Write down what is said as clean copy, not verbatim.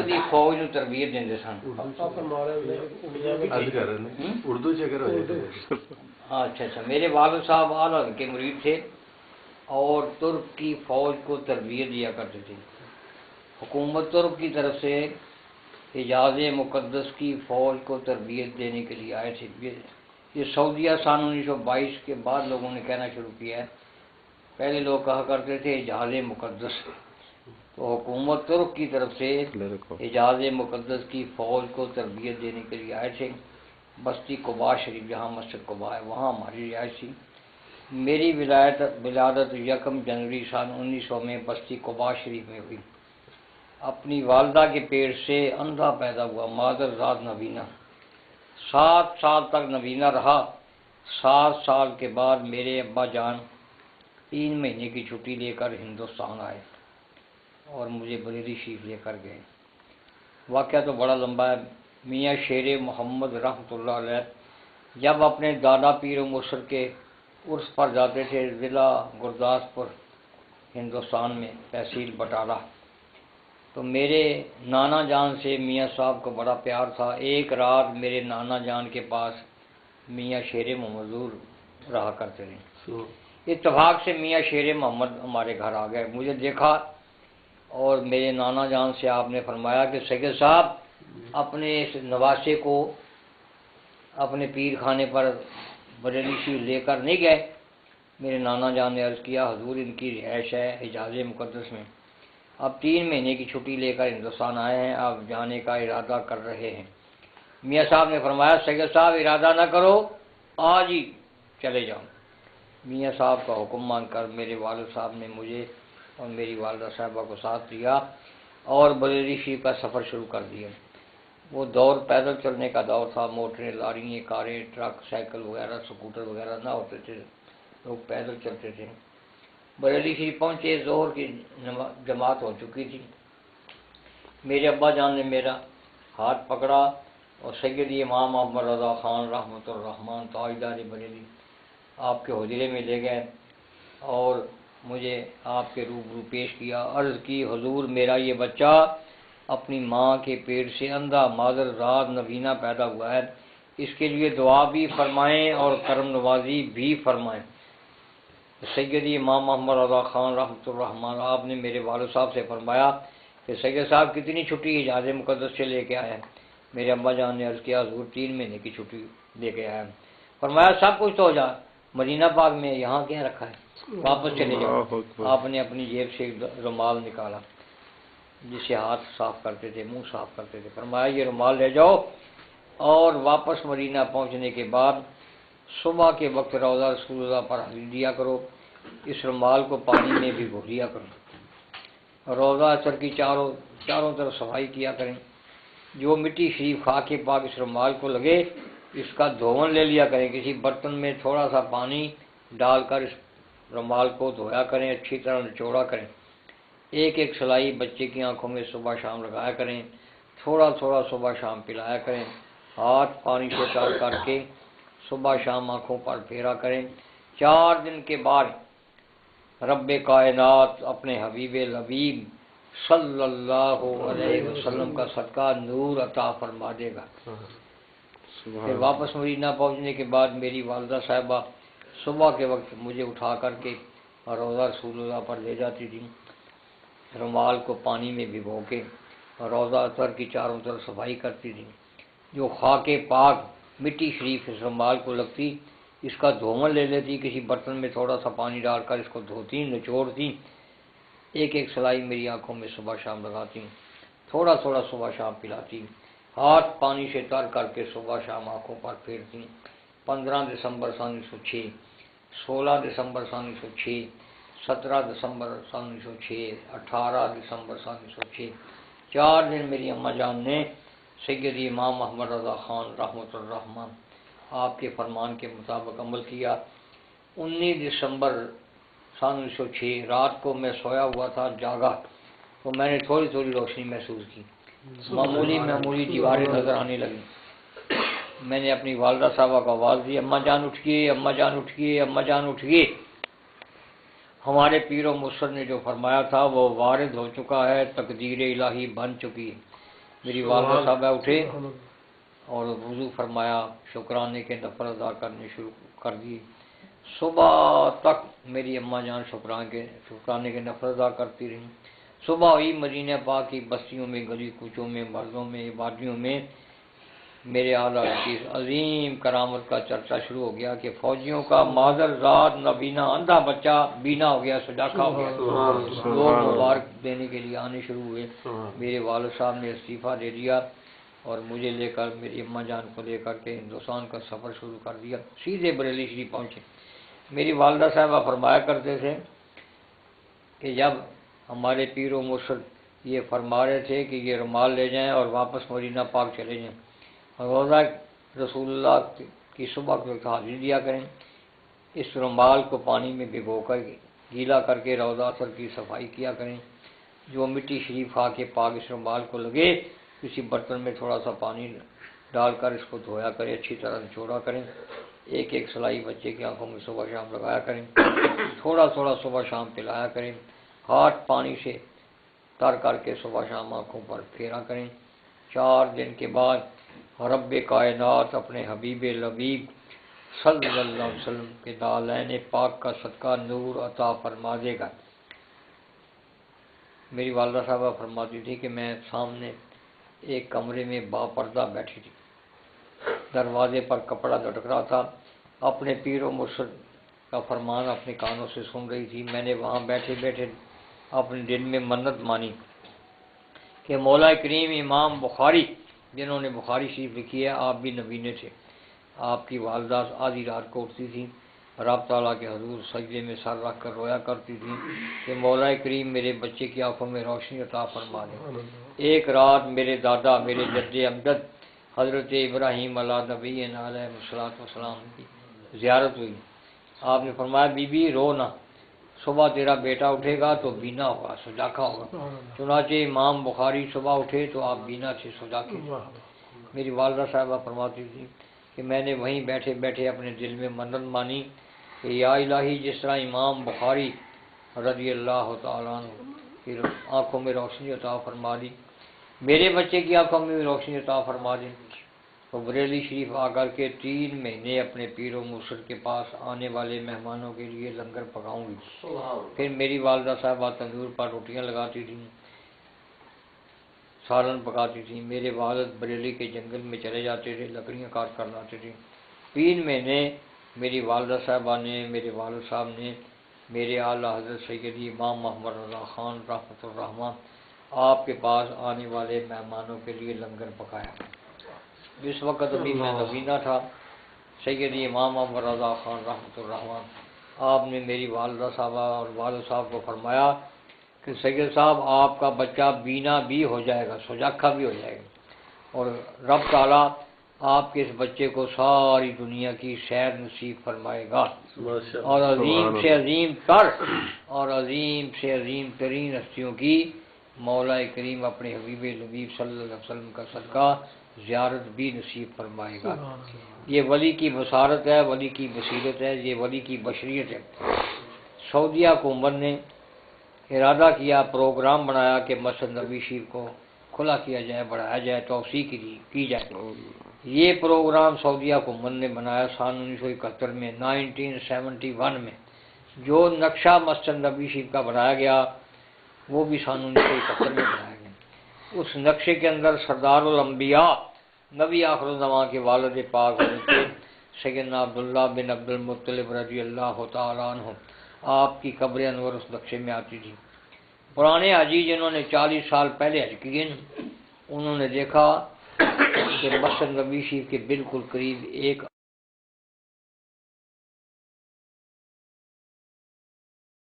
دی فوج نو تربیت دیندے سن. اردو اچھا میرے والد صاحب اعلیٰ کے مرید تھے اور ترک کی فوج کو تربیت دیا کرتے تھے. حکومت ترک کی طرف سے حجاز مقدس کی فوج کو تربیت دینے کے لیے آئے تھے. یہ سعودیہ سن 1922 کے بعد لوگوں نے کہنا شروع کیا ہے. پہلے لوگ کہا کرتے تھے حجاز مقدس. تو حکومت ترک کی طرف سے حجاز مقدس کی فوج کو تربیت دینے کے لیے آئے تھے. بستی قباء شریف جہاں مسجد قباء ہے وہاں ہماری رہائش تھی. میری ولادت 1 جنوری سن 1900 میں بستی قباء شریف میں ہوئی. اپنی والدہ کے پیٹ سے اندھا پیدا ہوا. مادر ذات نبینہ 7 سال تک نبینہ رہا. 7 سال کے بعد میرے ابا جان 3 مہینے کی چھٹی لے کر ہندوستان آئے اور مجھے بریلی شریف لے کر گئے. واقعہ تو بڑا لمبا ہے. میاں شیر محمد رحمۃ اللہ علیہ جب اپنے دادا پیر و مرشد کے عرس پر جاتے تھے ضلع گرداسپور ہندوستان میں تحصیل بٹالہ، تو میرے نانا جان سے میاں صاحب کو بڑا پیار تھا. ایک رات میرے نانا جان کے پاس میاں شیر محمد رہا کرتے تھے. اتفاق سے میاں شیر محمد ہمارے گھر آ گئے. مجھے دیکھا اور میرے نانا جان سے آپ نے فرمایا کہ سید صاحب اپنے اس نواسے کو اپنے پیر خانے پر بریلی شریف لے کر نہیں گئے. میرے نانا جان نے عرض کیا حضور ان کی رہائش ہے حجاز مقدس میں، اب 3 مہینے کی چھٹی لے کر ہندوستان آئے ہیں، آپ جانے کا ارادہ کر رہے ہیں. میاں صاحب نے فرمایا سید صاحب ارادہ نہ کرو، آج ہی چلے جاؤ. میاں صاحب کا حکم مان کر میرے والد صاحب نے مجھے اور میری والدہ صاحبہ کو ساتھ لیا اور بریلی شریف کا سفر شروع کر دیا. وہ دور پیدل چلنے کا دور تھا. موٹریں، لاریاں، کاریں، ٹرک، سائیکل وغیرہ، سکوٹر وغیرہ نہ ہوتے تھے. لوگ پیدل چلتے تھے. بریلی شریف پہنچے، ظہر کی جماعت ہو چکی تھی. میرے ابا جان نے میرا ہاتھ پکڑا اور سیدی امام محمد رضا خان رحمۃ الرحمن تاجدار بریلی آپ کے حجرے میں لے گئے اور مجھے آپ کے روبرو پیش کیا. عرض کی حضور میرا یہ بچہ اپنی ماں کے پیٹ سے اندھا مادر ذات نبینہ پیدا ہوا ہے، اس کے لیے دعا بھی فرمائیں اور کرم نوازی بھی فرمائیں. سیدی امام محمد رضا خان رحمۃ الرحمن آپ نے میرے والد صاحب سے فرمایا کہ سید صاحب کتنی چھٹی حجاز مقدس سے لے کے آئے ہیں؟ میرے ابا جان نے عرض کیا حضور 3 مہینے کی چھٹی لے کے آئے ہیں. فرمایا سب کچھ تو ہو جا مدینہ پاک میں، یہاں کیا رکھا ہے، واپس چلے جاؤ. آپ نے اپنی جیب سے رومال نکالا جسے ہاتھ صاف کرتے تھے، منہ صاف کرتے تھے. فرمایا یہ رومال لے جاؤ اور واپس مدینہ پہنچنے کے بعد صبح کے وقت روضہ رسول اللہ پر حاضری دیا کرو. اس رومال کو پانی میں بھگو دیا کرو. روضہ اثر کی چاروں طرف صفائی کیا کریں. جو مٹی شریف خاک پاک اس رومال کو لگے اس کا دھون لے لیا کریں. کسی برتن میں تھوڑا سا پانی ڈال کر اس رومال کو دھویا کریں، اچھی طرح نچوڑا کریں. ایک سلائی بچے کی آنکھوں میں صبح شام لگایا کریں. تھوڑا تھوڑا صبح شام پلایا کریں. ہاتھ پانی سے تر کر کے صبح شام آنکھوں پر پھیرا کریں. 4 دن کے بعد رب کائنات اپنے حبیب لبیب صلی اللہ علیہ وسلم کا صدقہ نور عطا فرما دے گا. پھر واپس مدینہ پہنچنے کے بعد میری والدہ صاحبہ صبح کے وقت مجھے اٹھا کر کے روضہ رسول اللہ پر لے جاتی تھی. رومال کو پانی میں بھگو کے روضہ اطہر کی چاروں طرف صفائی کرتی تھی. جو خاک پاک مٹی شریف اس رومال کو لگتی اس کا دھون لے لیتی، کسی برتن میں تھوڑا سا پانی ڈال کر اس کو دھوتی، نچوڑتی. ایک سلائی میری آنکھوں میں صبح شام لگاتی، تھوڑا تھوڑا صبح شام پلاتی. ہاتھ پانی سے تر کر کے صبح شام آنکھوں پر پھیرتی. 15 دسمبر 1906، 16 دسمبر 1906، 17 دسمبر 1906، 18 دسمبر 1906 4 دن میری اماں جان نے سیدی امام محمد رضا خان رحمۃ الرحمن آپ کے فرمان کے مطابق عمل کیا. 19 دسمبر 1906 رات کو میں سویا ہوا تھا، جاگا تو میں نے تھوڑی تھوڑی روشنی محسوس کی. معمولی دیواریں نظر آنے لگیں. میں نے اپنی والدہ صاحبہ کو آواز دی، اماں جان اٹھیے، اماں جان اٹھیے، اماں جان اٹھیے. ہمارے پیر و مرشد نے جو فرمایا تھا وہ وارد ہو چکا ہے، تقدیر الہی بن چکی ہے۔ میری والدہ صاحبہ اٹھے اور وضو فرمایا، شکرانے کے نفل ادا کرنے شروع کر دیے۔ صبح تک میری اماں جان شکرانے کے نفل ادا کرتی رہیں۔ صبح ہوئی، مدینہ پاک کی بستیوں میں، گلی کوچوں میں، محلوں میں، وادیوں میں میرے اعلیٰ کی عظیم کرامت کا چرچا شروع ہو گیا کہ فوجیوں کا معذر ذات نابینا اندھا بچہ بینا ہو گیا، سجاکھا ہو گیا۔ لوگ مبارک دینے کے لیے آنے شروع ہوئے۔ میرے والد صاحب نے استعفیٰ دے دیا اور مجھے لے کر، میری اماں جان کو لے کر کے ہندوستان کا سفر شروع کر دیا، سیدھے بریلی شریف پہنچے۔ میری والدہ صاحبہ فرمایا کرتے تھے کہ جب ہمارے پیر و مرشد یہ فرما رہے تھے کہ یہ رومال لے جائیں اور واپس مدینہ پاک چلے جائیں، روزہ رسول اللہ کی صبح کو حاضری دیا کریں، اس رومال کو پانی میں بھگو کر گیلا کر کے روضہ اثر کی صفائی کیا کریں، جو مٹی شریف آ کے پاک اس رومال کو لگے کسی برتن میں تھوڑا سا پانی ڈال کر اس کو دھویا کریں، اچھی طرح نچوڑا کریں، ایک ایک سلائی بچے کی آنکھوں میں صبح شام لگایا کریں، تھوڑا تھوڑا صبح شام پلایا کریں، ہاتھ پانی سے تر کر کے صبح شام آنکھوں پر پھیرا کریں۔ 4 دن کے بعد رب کائنات اپنے حبیب لبیب صلی اللہ علیہ وسلم کے دالین پاک کا صدقہ نور عطا فرما دے گا۔ میری والدہ صاحبہ فرماتی تھی کہ میں سامنے ایک کمرے میں با پردہ بیٹھی تھی، دروازے پر کپڑا لٹک رہا تھا، اپنے پیر و مرشد کا فرمان اپنے کانوں سے سن رہی تھی۔ میں نے وہاں بیٹھے بیٹھے اپنے دل میں منت مانی کہ مولا کریم امام بخاری، جنہوں نے بخاری شریف لکھی ہے، آپ بھی نبی نے تھے۔ آپ کی والدہ آدھی رات کو اٹھتی تھی، رب تعالیٰ کے حضور سجدے میں سر رکھ کر رویا کرتی تھی کہ مولا کریم میرے بچے کی آنکھوں میں روشنی عطا فرما دے۔ ایک رات میرے دادا، میرے جد امجد حضرت ابراہیم علیہ نبی علیہ الصلوۃ والسلام کی زیارت ہوئی۔ آپ نے فرمایا بی بی رو نہ، صبح تیرا بیٹا اٹھے گا تو بینا ہوگا، سجاکھا ہوگا۔ چنانچہ امام بخاری صبح اٹھے تو آپ بینا تھے، سجاکھے تھے۔ میری والدہ صاحبہ فرماتی تھی کہ میں نے وہیں بیٹھے بیٹھے اپنے دل میں منت مانی کہ یا الہی، جس طرح امام بخاری رضی اللہ تعالیٰ عنہ کی آنکھوں میں روشنی عطا فرما دی، میرے بچے کی آنکھوں میں بھی روشنی عطا فرما دی۔ تو بریلی شریف آ کر کے 3 مہینے اپنے پیر و مرشد کے پاس آنے والے مہمانوں کے لیے لنگر پکاؤں گی۔ پھر میری والدہ صاحبہ تندور پر روٹیاں لگاتی تھیں، سالن پکاتی تھیں۔ میرے والد بریلی کے جنگل میں چلے جاتے تھے، لکڑیاں کاٹ کر لاتے تھے۔ 3 مہینے میری والدہ صاحبہ نے، میرے والد صاحب نے میرے اعلیٰ حضرت سیدی امام محمد رضا خان رحمۃ الرحمٰن آپ کے پاس آنے والے مہمانوں کے لیے لنگر پکایا۔ جس وقت ابھی میں نبینہ تھا، سیدی امام محمد رضا خان رحمۃ الرحمٰن آپ نے میری والدہ صاحبہ اور والد صاحب کو فرمایا کہ سید صاحب آپ کا بچہ بینا بھی ہو جائے گا، سجاکھا بھی ہو جائے گا، اور رب تعالیٰ آپ کے اس بچے کو ساری دنیا کی سیر نصیب فرمائے گا، اور عظیم سے عظیم تر اور عظیم سے عظیم ترین ہستیوں کی مولا کریم اپنے حبیب لبیب صلی اللہ علیہ وسلم کا صدقہ زیارت بھی نصیب فرمائے گا۔ یہ ولی کی بصارت ہے، ولی کی بصیرت ہے، یہ ولی کی بشریت ہے۔ سعودیہ حکومت نے ارادہ کیا، پروگرام بنایا کہ مسجد نبی شریف کو کھلا کیا جائے، بڑھایا جائے، توسیع کی جائے۔ یہ پروگرام سعودیہ حکومت نے بنایا سن 1971 میں، 1971 میں۔ جو نقشہ مسجد نبی شریف کا بنایا گیا وہ بھی سن 1971 میں بنایا گیا۔ اس نقشے کے اندر سردار الانبیاء نبی آخر الزماں کے والد پاک حضرت سیدنا عبداللہ بن عبد المطلب رضی اللہ تعالیٰ عنہ آپ کی قبر انور اس نقشے میں آتی تھی۔ پرانے حاجی جنہوں نے 40 سال پہلے حج کیے، انہوں نے دیکھا کہ مسجد نبی شریف کے بالکل قریب ایک